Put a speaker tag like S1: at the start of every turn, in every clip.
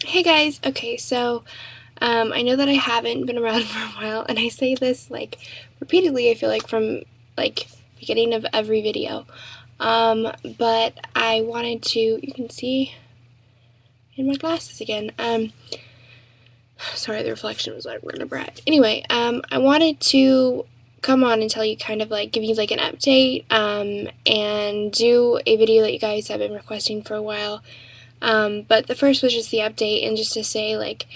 S1: Hey guys, okay, so I know that I haven't been around for a while, and I say this like repeatedly, I feel like from like beginning of every video. But I wanted to, you can see in my glasses again. Sorry, the reflection was like we're in a brat. Anyway, I wanted to come on and tell you kind of like give you like an update, and do a video that you guys have been requesting for a while. But the first was just the update and just to say like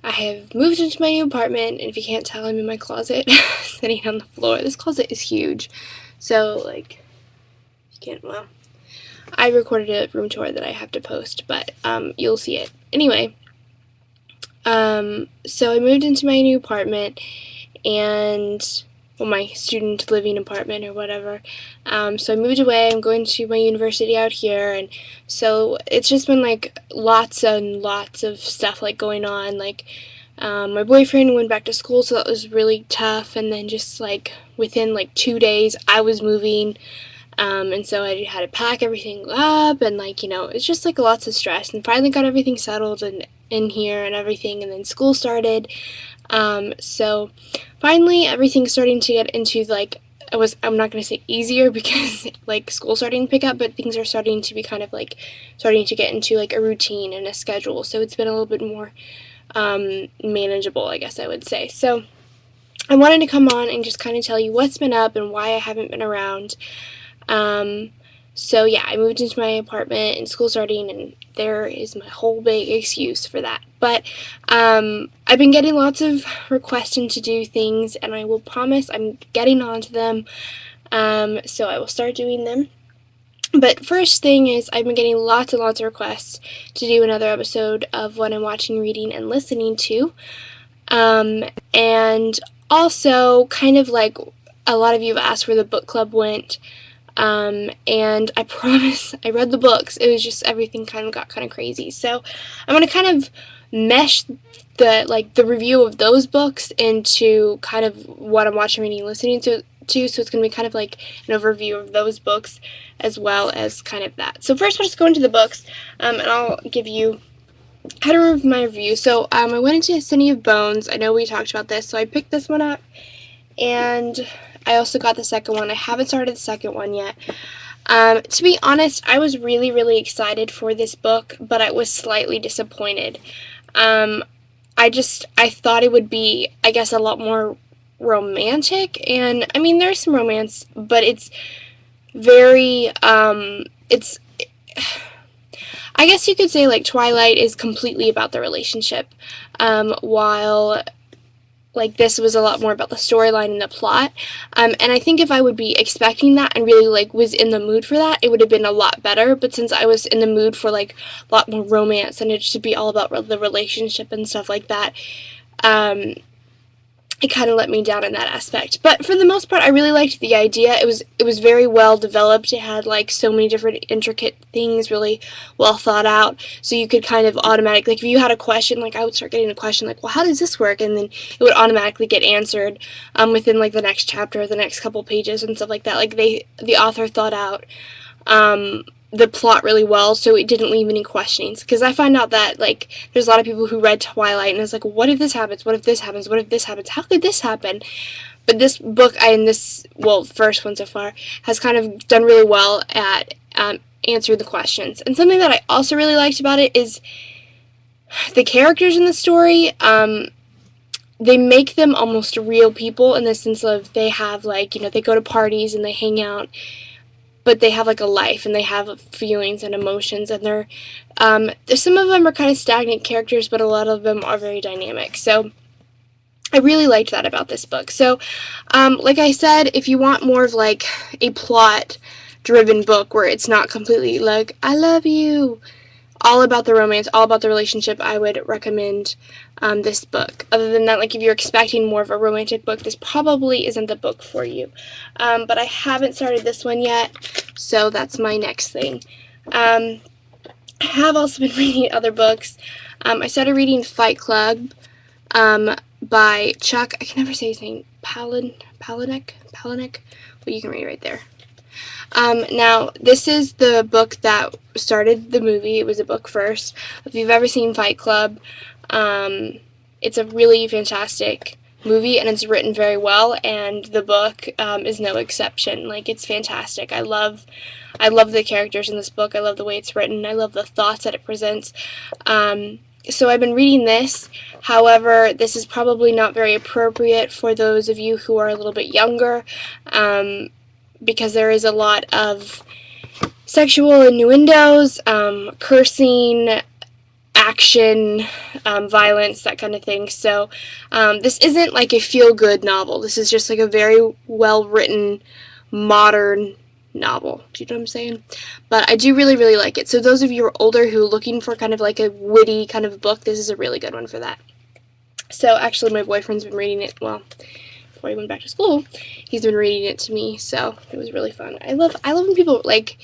S1: I have moved into my new apartment, and if you can't tell, I'm in my closet, sitting on the floor. This closet is huge, so, like, you can't, well, I recorded a room tour that I have to post, but, you'll see it. Anyway, so I moved into my new apartment, and, well, my student living apartment or whatever. So I moved away. I'm going to my university out here, and so it's just been like lots and lots of stuff like going on. Like, my boyfriend went back to school, so that was really tough. And then just like within like 2 days, I was moving. And so I had to pack everything up, and like, it's just like lots of stress. And finally got everything settled and in here and everything, and then school started. So finally everything's starting to get into like I'm not going to say easier because like school's starting to pick up, but things are starting to be kind of like starting to get into like a routine and a schedule. So it's been a little bit more manageable, I guess I would say. So I wanted to come on and just kind of tell you what's been up and why I haven't been around. Um, so yeah, I moved into my apartment and school starting, and there is my whole big excuse for that. But I've been getting lots of requesting to do things, and I will promise I'm getting on to them. So I will start doing them. But first thing is, I've been getting lots and lots of requests to do another episode of what I'm watching, reading, and listening to. And also, kind of like a lot of you have asked where the book club went. And I promise I read the books. It was just everything kind of got kind of crazy. So I'm going to kind of mesh the review of those books into kind of what I'm watching, reading, listening to. So it's going to be kind of like an overview of those books as well as kind of that. So first, we'll just go into the books, and I'll give you how to read my review. So I went into City of Bones. I know we talked about this, so I picked this one up, and I also got the second one. I haven't started the second one yet. To be honest, I was really, really excited for this book, but I was slightly disappointed. I thought it would be, I guess, a lot more romantic, and I mean, there's some romance, but it's very, it's, I guess you could say like Twilight is completely about the relationship, while like this was a lot more about the storyline and the plot. And I think if I would be expecting that and really like was in the mood for that, it would have been a lot better. But since I was in the mood for like a lot more romance and it should be all about the relationship and stuff like that, it kind of let me down in that aspect. But for the most part, I really liked the idea. It was very well developed. It had like so many different intricate things, really well thought out. So you could kind of automatically, like if you had a question, like I would start getting a question like, well, how does this work? And then it would automatically get answered within like the next chapter, or the next couple pages and stuff like that. Like the author thought out the plot really well, so it didn't leave any questionings. Because I find out that like there's a lot of people who read Twilight and it's like, what if this happens? What if this happens? What if this happens? How could this happen? But this book, and this, well, first one so far, has kind of done really well at answering the questions. And something that I also really liked about it is the characters in the story. They make them almost real people in the sense of they have like, they go to parties and they hang out, but they have like a life and they have feelings and emotions, and they're some of them are kind of stagnant characters, but a lot of them are very dynamic. So I really liked that about this book. So like I said, if you want more of like a plot driven book where it's not completely like I love you, all about the romance, all about the relationship, I would recommend this book. Other than that, like if you're expecting more of a romantic book, this probably isn't the book for you. But I haven't started this one yet, so that's my next thing. I have also been reading other books. I started reading Fight Club by Chuck, I can never say his name, Palahniuk. Well, you can read it right there. Now, this is the book that started the movie. It was a book first. If you've ever seen Fight Club, it's a really fantastic movie, and it's written very well, and the book is no exception. Like, it's fantastic. I love the characters in this book. I love the way it's written. I love the thoughts that it presents. So I've been reading this. However, this is probably not very appropriate for those of you who are a little bit younger, because there is a lot of sexual innuendos, cursing, action, violence, that kind of thing. So this isn't like a feel-good novel. This is just like a very well-written, modern novel. Do you know what I'm saying? But I do really, really like it. So those of you who are older who are looking for kind of like a witty kind of book, this is a really good one for that. So actually my boyfriend's been reading it, well, before he went back to school, he's been reading it to me, so it was really fun. I love when people, like,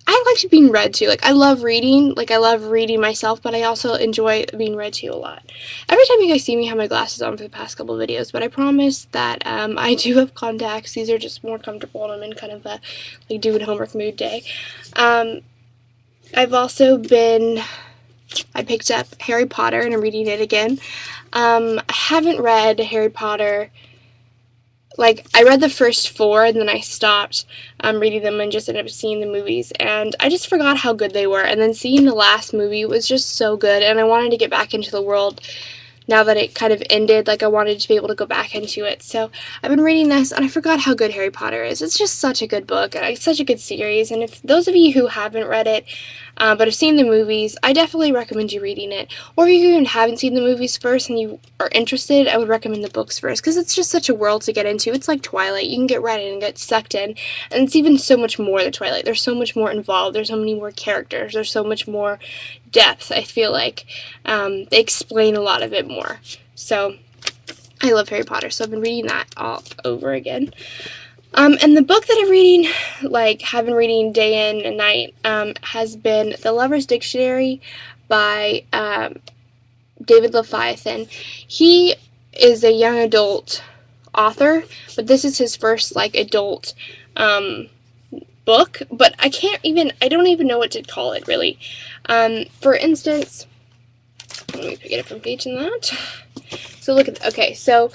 S1: I like being read to. Like, I love reading. Like, I love reading myself, but I also enjoy being read to a lot. Every time you guys see me have my glasses on for the past couple of videos, but I promise that I do have contacts. These are just more comfortable when I'm in kind of a, like, doing homework mood day. I've also been, I picked up Harry Potter, and I'm reading it again. I haven't read Harry Potter. Like, I read the first 4, and then I stopped reading them and just ended up seeing the movies, and I just forgot how good they were, and then seeing the last movie was just so good, and I wanted to get back into the world now that it kind of ended. Like, I wanted to be able to go back into it, so I've been reading this, and I forgot how good Harry Potter is. It's just such a good book, and it's such a good series, and if those of you who haven't read it, but have seen the movies, I definitely recommend you reading it. Or if you even haven't seen the movies first and you are interested, I would recommend the books first, because it's just such a world to get into. It's like Twilight. You can get read in and get sucked in, and it's even so much more than Twilight. There's so much more involved. There's so many more characters. There's so much more depth, I feel like. They explain a lot of it more. So, I love Harry Potter, so I've been reading that all over again. And the book that I'm reading, like, have been reading day in and night, has been The Lover's Dictionary by David Leviathan. He is a young adult author, but this is his first, like, adult book, but I don't even know what to call it, really. For instance, let me pick it up a page in that. So look at, okay, so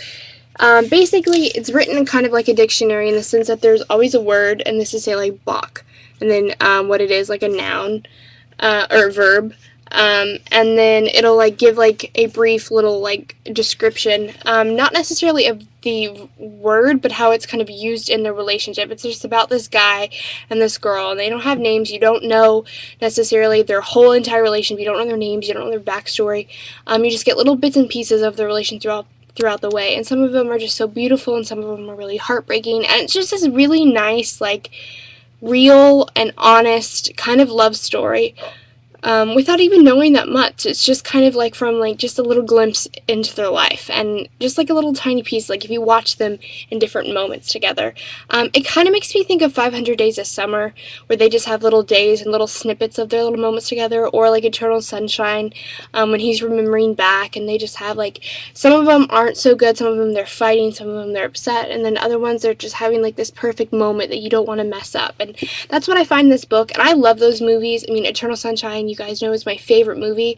S1: basically, it's written in kind of like a dictionary in the sense that there's always a word, and this is, say, like, Bach, and then what it is, like a noun, or verb, and then it'll, like, give, like, a brief little, like, description, not necessarily of the word, but how it's kind of used in the relationship. It's just about this guy and this girl, and they don't have names. You don't know necessarily their whole entire relationship. You don't know their names. You don't know their backstory. You just get little bits and pieces of the relation throughout the way, and some of them are just so beautiful, and some of them are really heartbreaking, and it's just this really nice, like, real and honest kind of love story, without even knowing that much. It's just kind of like from, like, just a little glimpse into their life, and just like a little tiny piece, like if you watch them in different moments together. It kind of makes me think of 500 Days of Summer, where they just have little days and little snippets of their little moments together, or like Eternal Sunshine, when he's remembering back, and they just have, like, some of them aren't so good, some of them they're fighting, some of them they're upset, and then other ones they're just having, like, this perfect moment that you don't want to mess up, and that's what I find in this book, and I love those movies. I mean, Eternal Sunshine, you guys know, is my favorite movie,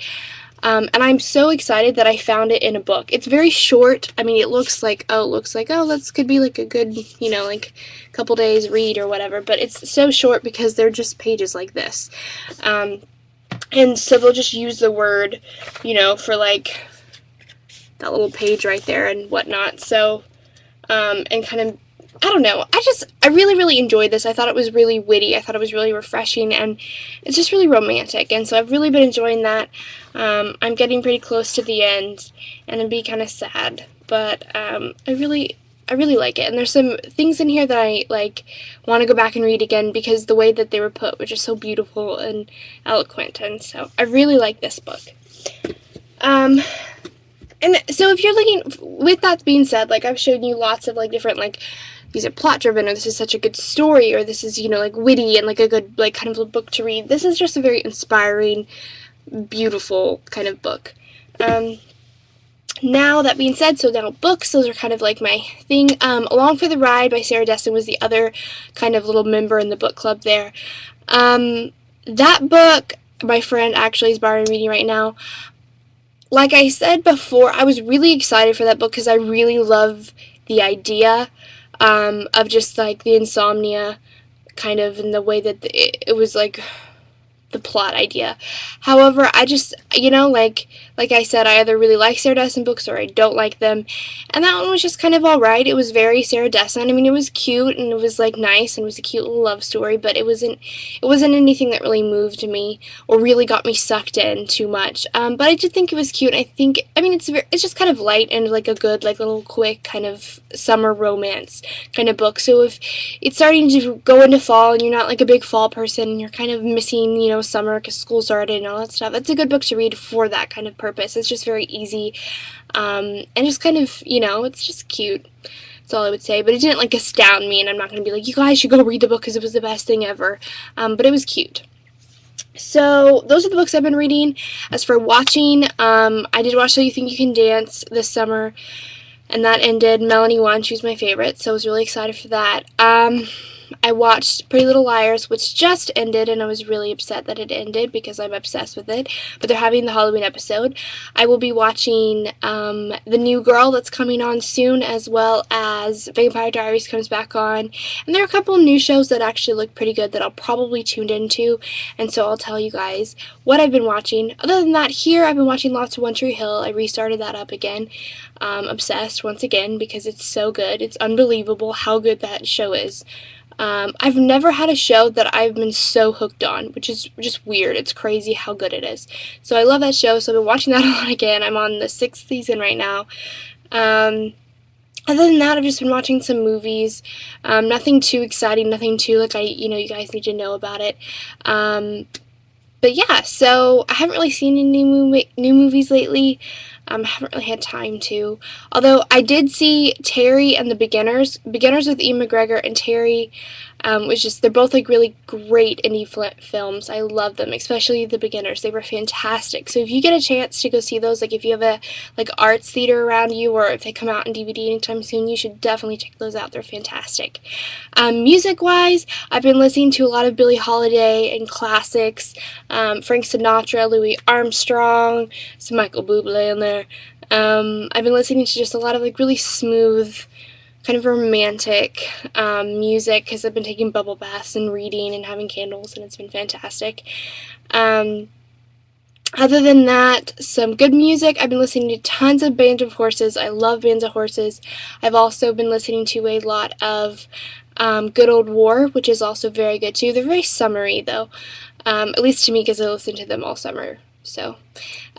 S1: and I'm so excited that I found it in a book. It's very short. I mean, it looks like, oh, this could be like a good, you know, like, couple days read or whatever, but it's so short because they're just pages like this, and so they'll just use the word, you know, for, like, that little page right there and whatnot, so, and kind of, I don't know, I really, really enjoyed this. I thought it was really witty, I thought it was really refreshing, and it's just really romantic, and so I've really been enjoying that. I'm getting pretty close to the end, and it'd be kind of sad, but, I really like it, and there's some things in here that I, like, want to go back and read again, because the way that they were put were just so beautiful and eloquent, and so I really like this book. And so if you're looking, with that being said, like, I've shown you lots of, like, different, like, these are plot driven, or this is such a good story, or this is, you know, like, witty and, like, a good, like, kind of a book to read. This is just a very inspiring, beautiful kind of book. Now, that being said, so now books, those are kind of like my thing. Along for the Ride by Sarah Dessen was the other kind of little member in the book club there. That book, my friend actually is borrowing reading right now. Like I said before, I was really excited for that book because I really love the idea of just like the insomnia kind of in the way that it was like the plot idea. However, I just, like I said, I either really like Sarah Dessen books or I don't like them. And that one was just kind of alright. It was very Sarah Dessen. I mean, it was cute and it was like nice and it was a cute little love story, but it wasn't anything that really moved me or really got me sucked in too much. But I did think it was cute. It's just kind of light and like a good, like little quick kind of summer romance kind of book. So if it's starting to go into fall and you're not like a big fall person and you're kind of missing, summer because school started and all that stuff, it's a good book to read for that kind of purpose. It's just very easy and just kind of, it's just cute. That's all I would say. But it didn't like astound me, and I'm not going to be like, you guys should go read the book because it was the best thing ever. But it was cute. So those are the books I've been reading. As for watching, I did watch So You Think You Can Dance this summer, and that ended. Melanie won. She was my favorite, so I was really excited for that. I watched Pretty Little Liars, which just ended, and I was really upset that it ended because I'm obsessed with it. But they're having the Halloween episode. I will be watching The New Girl that's coming on soon, as well as Vampire Diaries comes back on. And there are a couple of new shows that actually look pretty good that I'll probably tune into, and so I'll tell you guys what I've been watching. Other than that, here I've been watching lots of One Tree Hill. I restarted that up again. Obsessed once again because it's so good. It's unbelievable how good that show is. I've never had a show that I've been so hooked on, which is just weird. It's crazy how good it is. So I love that show, so I've been watching that a lot again. I'm on the 6th season right now. Other than that, I've just been watching some movies. Nothing too exciting, nothing too, you guys need to know about it. But yeah, so I haven't really seen any new movies lately. I haven't really had time to. Although I did see Terry and the Beginners with Ian McGregor, and Terry they're both like really great indie films. I love them, especially The Beginners. They were fantastic. So if you get a chance to go see those, like if you have a arts theater around you, or if they come out in DVD anytime soon, you should definitely check those out. They're fantastic. Music-wise, I've been listening to a lot of Billie Holiday and classics, Frank Sinatra, Louis Armstrong, some Michael Bublé in there. I've been listening to just a lot of really smooth, kind of romantic music because I've been taking bubble baths and reading and having candles, and it's been fantastic. Other than that, some good music. I've been listening to tons of Band of Horses. I love Bands of Horses. I've also been listening to a lot of Good Old War, which is also very good too. They're very summery though, at least to me because I listen to them all summer. So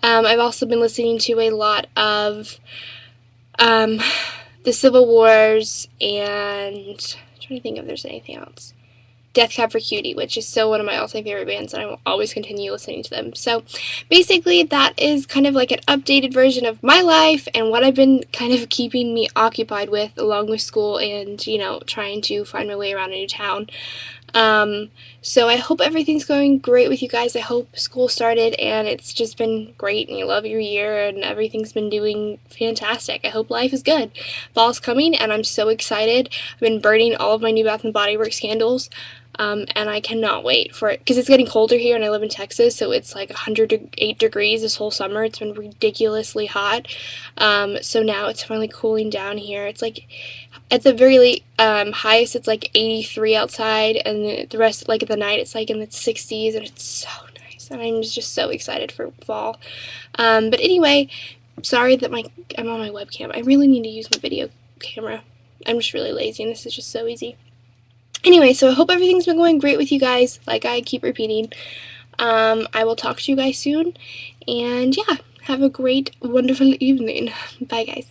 S1: I've also been listening to a lot of the Civil Wars, and I'm trying to think if there's anything else. Death Cab for Cutie, which is still one of my all-time favorite bands, and I will always continue listening to them. So basically that is kind of like an updated version of my life and what I've been kind of keeping me occupied with along with school and, trying to find my way around a new town. So I hope everything's going great with you guys. I hope school started and it's just been great and you love your year and everything's been doing fantastic. I hope life is good. Fall's coming and I'm so excited. I've been burning all of my new Bath & Body Works candles. And I cannot wait for it, because it's getting colder here and I live in Texas, so it's like 108 degrees this whole summer. It's been ridiculously hot. So now it's finally cooling down here. It's like, at the very highest, it's like 83 outside, and the rest, like at the night, it's like in the 60s, and it's so nice. And I'm just so excited for fall. But anyway, sorry that I'm on my webcam. I really need to use my video camera. I'm just really lazy, and this is just so easy. Anyway, so I hope everything's been going great with you guys, like I keep repeating. I will talk to you guys soon, and yeah, have a great, wonderful evening. Bye, guys.